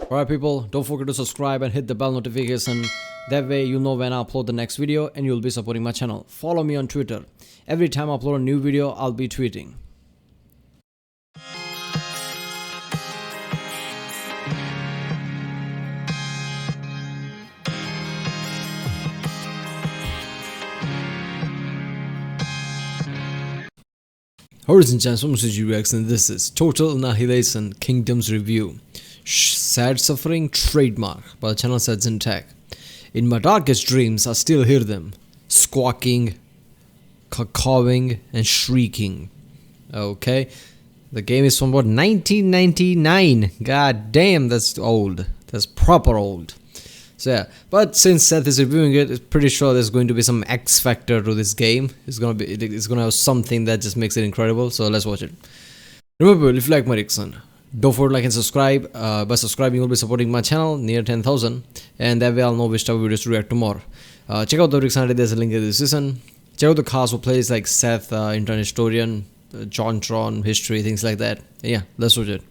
Alright people, don't forget to subscribe and hit the bell notification. That way you'll know when I upload the next video and you'll be supporting my channel. Follow me on Twitter. Every time I upload a new video, I'll be tweeting. Ladies and gentlemen, and this is Total Annihilation Kingdoms Review. Sad Suffering Trademark by the channel ssethtzeentach. In my darkest dreams, I still hear them squawking, cawing, and shrieking. Okay, the game is from what, 1999. God damn, that's old. That's proper old. So yeah, but since Seth is reviewing it, it's pretty sure there's going to be some X factor to this game. It's gonna have something that just makes it incredible. So let's watch it. Remember, if you like my reaction, don't forget to like and subscribe. By subscribing, you'll be supporting my channel near 10,000, and that way I'll know which type of videos to react to more. Check out the reaction. There's a link in the description. Check out the cast who plays like Seth, Internet Historian, John Tron, History, things like that. Yeah, let's watch it.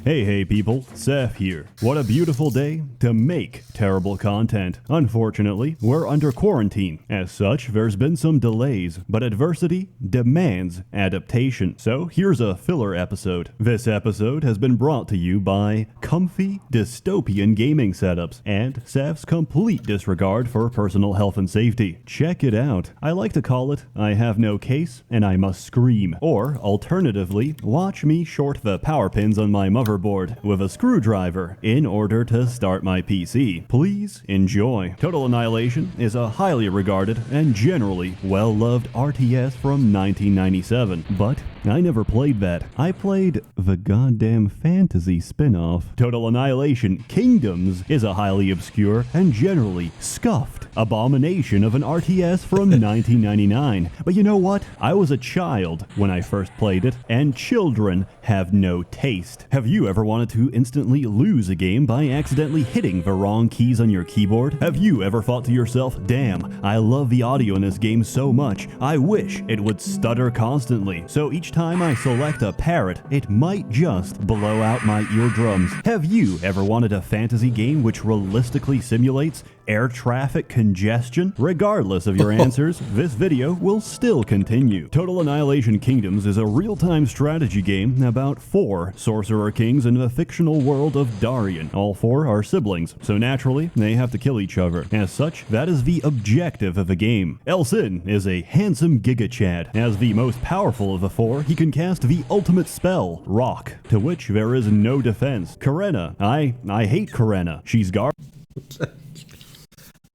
Hey people, Seth here. What a beautiful day to make terrible content. Unfortunately, we're under quarantine. As such, there's been some delays, but adversity demands adaptation. So here's a filler episode. This episode has been brought to you by comfy dystopian gaming setups and Seth's complete disregard for personal health and safety. Check it out. I like to call it, I have no case and I must scream. Or alternatively, watch me short the power pins on my motherboard with a screwdriver in order to start my PC. Please enjoy. Total Annihilation is a highly regarded and generally well-loved RTS from 1997, but I never played that. I played the goddamn fantasy spin-off. Total Annihilation Kingdoms is a highly obscure and generally scuffed abomination of an RTS from 1999. But you know what? I was a child when I first played it, and children have no taste. Have you ever wanted to instantly lose a game by accidentally hitting the wrong keys on your keyboard? Have you ever thought to yourself, damn, I love the audio in this game so much, I wish it would stutter constantly, so each time I select a parrot, it might just blow out my eardrums. Have you ever wanted a fantasy game which realistically simulates air traffic congestion? Regardless of your answers, this video will still continue. Total Annihilation Kingdoms is a real-time strategy game about 4 sorcerer kings in the fictional world of Darien. All 4 are siblings, so naturally, they have to kill each other. As such, that is the objective of the game. Elsin is a handsome giga-chad. As the most powerful of the 4, he can cast the ultimate spell, Rock, to which there is no defense. Karena, I hate Karena. She's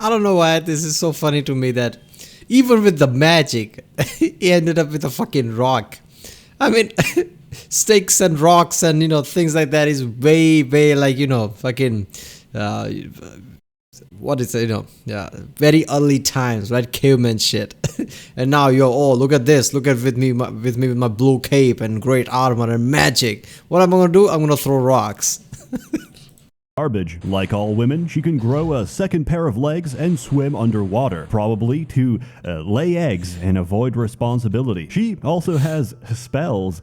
I don't know why this is so funny to me that even with the magic, he ended up with a fucking rock. I mean, sticks and rocks and, you know, things like that is way, like, you know, fucking, what is it, you know, yeah, very early times, right? Caveman shit. And now you're, oh, look at this, look at with me with my blue cape and great armor and magic. What am I gonna do? I'm gonna throw rocks. Garbage. Like all women, she can grow a second pair of legs and swim underwater, probably to lay eggs and avoid responsibility. She also has spells.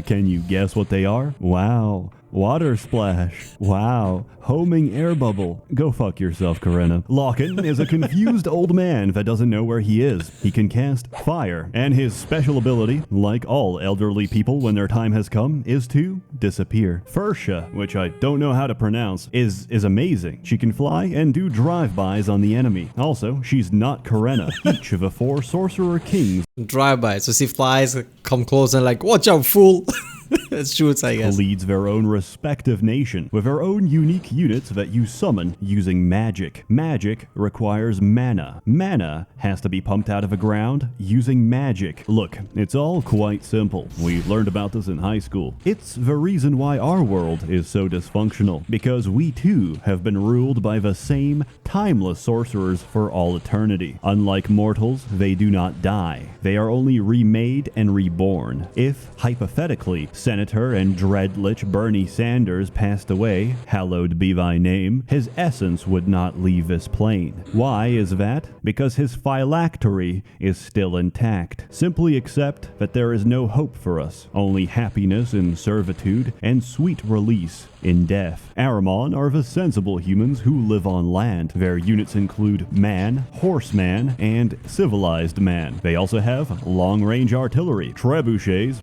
Can you guess what they are? Wow. Water splash. Wow. Homing air bubble. Go fuck yourself, Karena. Locken is a confused old man that doesn't know where he is. He can cast fire, and his special ability, like all elderly people when their time has come, is to disappear. Fursha, which I don't know how to pronounce, is amazing. She can fly and do drive-bys on the enemy. Also, she's not Karena. Each of the 4 sorcerer kings Drive-by, so she flies, come close and like, watch out, fool. It shoots, I guess. Leads their own respective nation, with their own unique units that you summon using magic. Magic requires mana. Mana has to be pumped out of the ground using magic. Look, it's all quite simple. We learned about this in high school. It's the reason why our world is so dysfunctional, because we too have been ruled by the same timeless sorcerers for all eternity. Unlike mortals, they do not die. They are only remade and reborn. If, hypothetically, Senator and Dreadlich Bernie Sanders passed away, hallowed be thy name, his essence would not leave this plane. Why is that? Because his phylactery is still intact. Simply accept that there is no hope for us, only happiness in servitude and sweet release in death. Arimon are the sensible humans who live on land. Their units include man, horseman, and civilized man. They also have long-range artillery. Trebuchets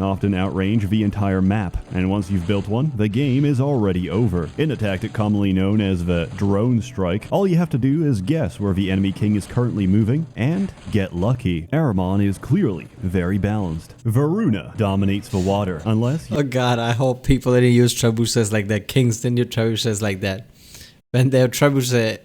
often outrange the entire map, and once you've built one, the game is already over. In a tactic commonly known as the drone strike, all you have to do is guess where the enemy king is currently moving, and get lucky. Arimon is clearly very balanced. Varuna dominates the water, unless Oh god, I hope people didn't use trebuchets like that. Kings didn't use trebuchets like that. When they have trebuchet,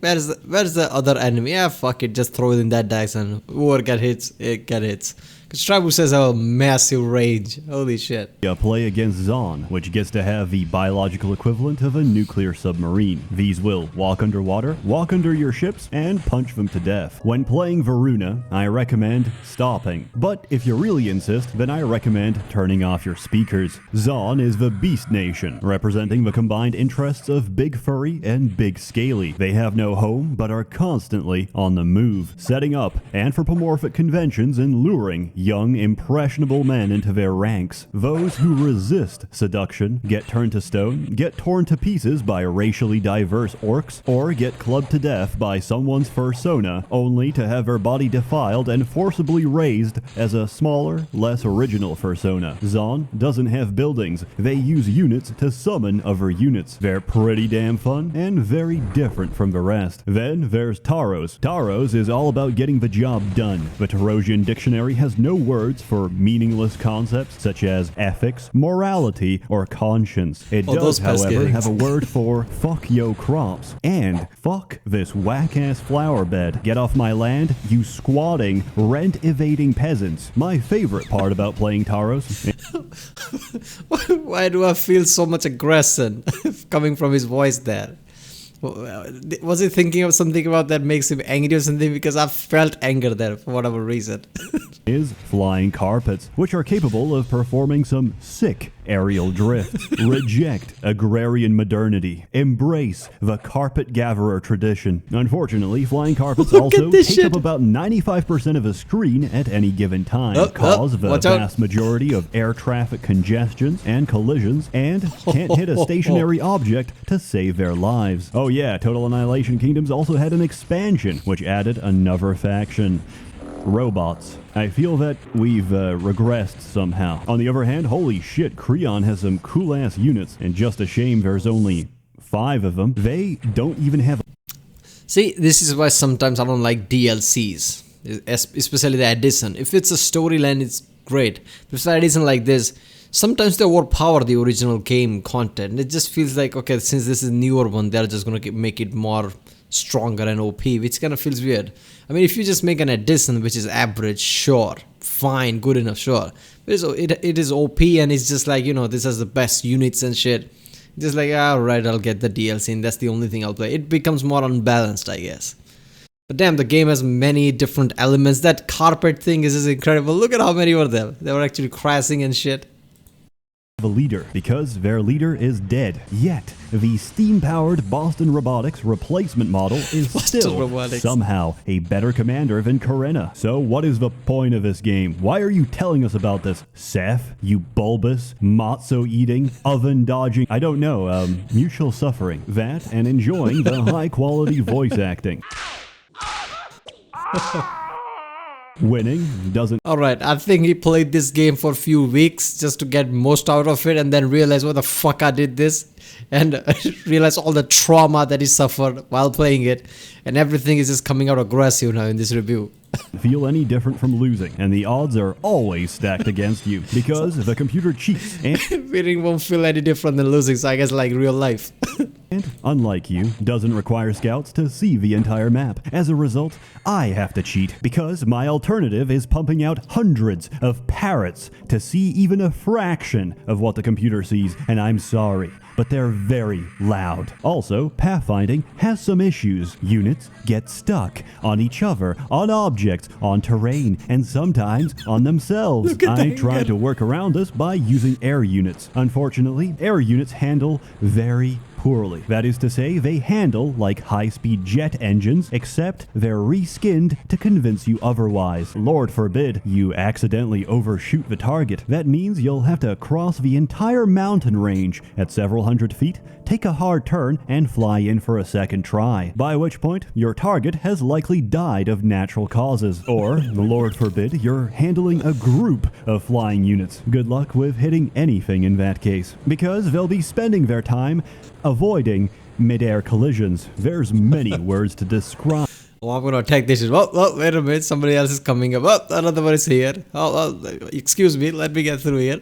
where's the other enemy? Yeah, fuck it, just throw it in that dice and whoever get hits, it get hits. Because trebuchets have a massive range. Holy shit. play against Zahn, which gets to have the biological equivalent of a nuclear submarine. These will walk underwater, walk under your ships, and punch them to death. When playing Varuna, I recommend stopping. But if you really insist, then I recommend turning off your speakers. Zahn is the Beast Nation, representing the combined interests of Big Furry and Big Scaly. They have no home, but are constantly on the move, setting up anthropomorphic conventions and luring young, impressionable men into their ranks. Those who resist seduction get turned to stone, get torn to pieces by racially diverse orcs, or get clubbed to death by someone's fursona, only to have their body defiled and forcibly raised as a smaller, less original fursona. Zahn doesn't have buildings. They use units to summon other units. They're pretty damn fun and very different from the rest. Then there's Taros. Taros is all about getting the job done. The Tarosian dictionary has no words for meaningless concepts such as ethics, morality, or conscience. It does, however, have a word for fuck yo crops and fuck this whack-ass flower bed. Get off my land, you squatting, rent-evading peasants. My favorite part about playing Taros... Why do I feel so much aggression coming from his voice there? Was he thinking of something about that makes him angry or something? Because I felt anger there for whatever reason. is flying carpets, which are capable of performing some sick aerial drift. Reject agrarian modernity. Embrace the carpet gatherer tradition. Unfortunately, flying carpets also take up about 95% of a screen at any given time, cause the vast majority of air traffic congestions and collisions, and can't hit a stationary object to save their lives. Oh yeah, Total Annihilation Kingdoms also had an expansion, which added another faction. Robots. I feel that we've regressed somehow. On the other hand, holy shit, Creon has some cool-ass units, and just a shame there's only 5 of them. They don't even have... See, this is why sometimes I don't like DLCs, especially the addition. If it's a storyline, it's great. If it's an addition like this, sometimes they overpower the original game content. It just feels like, okay, since this is a newer one, they're just gonna make it more stronger and OP, which kind of feels weird. I mean, if you just make an addition which is average, sure, fine, good enough, sure. But it is OP and it's just like, you know, this has the best units and shit. Just like, alright, I'll get the DLC and that's the only thing I'll play. It becomes more unbalanced, I guess. But damn, the game has many different elements. That carpet thing is just incredible. Look at how many were there. They were actually crashing and shit. A leader because their leader is dead. Yet the steam-powered Boston Robotics replacement model is still somehow a better commander than Karena. So what is the point of this game? Why are you telling us about this, Seth? You bulbous, matzo-eating, oven-dodging, I don't know, mutual suffering. That and enjoying the high-quality voice acting. Winning doesn't... Alright, I think he played this game for a few weeks just to get most out of it and then realize what the fuck I did this and realize all the trauma that he suffered while playing it, and everything is just coming out aggressive now in this review. Feel any different from losing, and the odds are always stacked against you because the computer cheats and winning won't feel any different than losing, so I guess like real life. And, unlike you, doesn't require scouts to see the entire map. As a result, I have to cheat because my alternative is pumping out hundreds of parrots to see even a fraction of what the computer sees, and I'm sorry, but they're very loud. Also, pathfinding has some issues. Units get stuck on each other, on objects, on terrain, and sometimes on themselves. I tried to work around this by using air units. Unfortunately, air units handle very poorly. That is to say, they handle like high-speed jet engines, except they're reskinned to convince you otherwise. Lord forbid you accidentally overshoot the target. That means you'll have to cross the entire mountain range at several hundred feet, take a hard turn, and fly in for a second try, by which point your target has likely died of natural causes. Or, Lord forbid, you're handling a group of flying units. Good luck with hitting anything in that case, because they'll be spending their time avoiding mid-air collisions. There's many words to describe. Oh, I'm gonna attack this. Oh, wait a minute, somebody else is coming up. Oh, another one is here. Excuse me, let me get through here.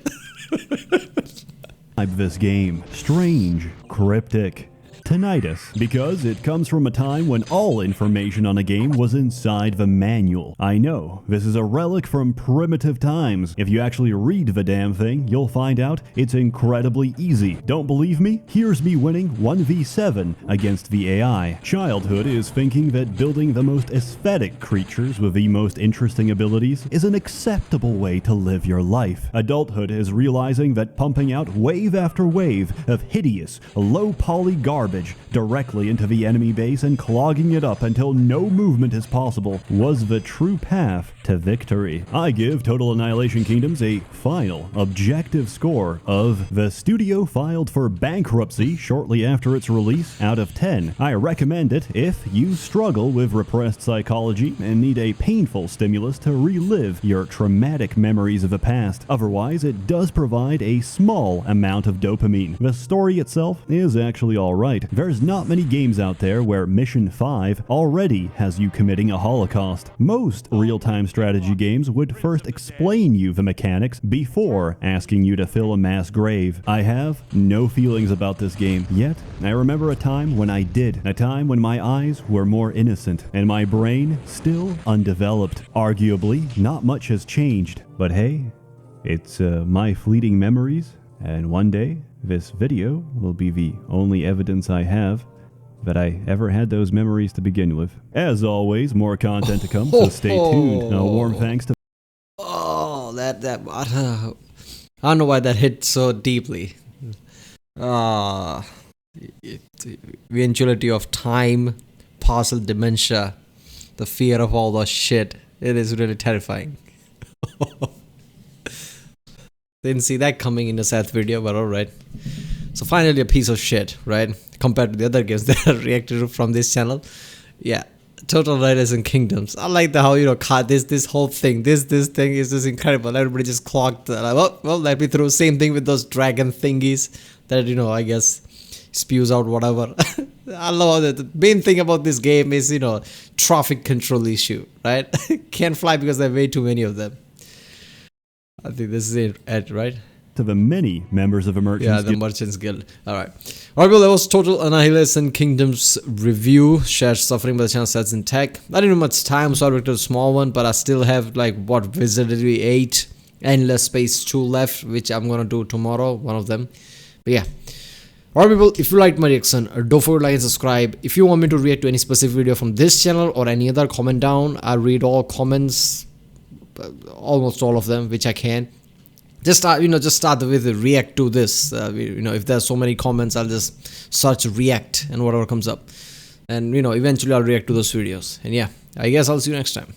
This game. Strange, cryptic, tinnitus, because it comes from a time when all information on a game was inside the manual. I know, this is a relic from primitive times. If you actually read the damn thing, you'll find out it's incredibly easy. Don't believe me? Here's me winning 1v7 against the AI. Childhood is thinking that building the most aesthetic creatures with the most interesting abilities is an acceptable way to live your life. Adulthood is realizing that pumping out wave after wave of hideous, low-poly garbage directly into the enemy base and clogging it up until no movement is possible was the true path to victory. I give Total Annihilation Kingdoms a final objective score of the studio filed for bankruptcy shortly after its release out of 10. I recommend it if you struggle with repressed psychology and need a painful stimulus to relive your traumatic memories of the past. Otherwise, it does provide a small amount of dopamine. The story itself is actually alright. There's not many games out there where Mission 5 already has you committing a holocaust. Most real-time strategy games would first explain you the mechanics before asking you to fill a mass grave. I have no feelings about this game, yet I remember a time when I did. A time when my eyes were more innocent and my brain still undeveloped. Arguably, not much has changed, but hey, it's my fleeting memories, and one day this video will be the only evidence I have that I ever had those memories to begin with. As always, more content to come, so stay tuned. A warm thanks to... Oh, that I don't know why that hit so deeply. Eventuality of time, partial dementia, the fear of all that shit. It is really terrifying. Didn't see that coming in the Seth video, but alright. So finally a piece of shit, right? Compared to the other games that are reacted to from this channel. Yeah, Total Annihilation Kingdoms. I like the how, you know, this whole thing, this thing is just incredible. Everybody just clocked. Well, let me throw same thing with those dragon thingies that, you know, I guess spews out whatever. I love that. The main thing about this game is, you know, traffic control issue, right? Can't fly because there are way too many of them. I think this is it, right? To the many members of the Merchants Guild. Yeah, the Merchants Guild. Alright. Alright, well, that was Total Annihilation Kingdoms review. Shared suffering by the channel ssethtzeentach. I didn't have much time, so I worked on a small one, but I still have, like, what, Wizardry 8, Endless Space 2 left, which I'm gonna do tomorrow, one of them. But yeah. Alright people, if you liked my reaction, don't forget to like and subscribe. If you want me to react to any specific video from this channel or any other, comment down. I read all comments, almost all of them, which I can. Just start with the react to this. You know, if there's so many comments, I'll just search react and whatever comes up, and you know, eventually I'll react to those videos. And yeah, I guess I'll see you next time.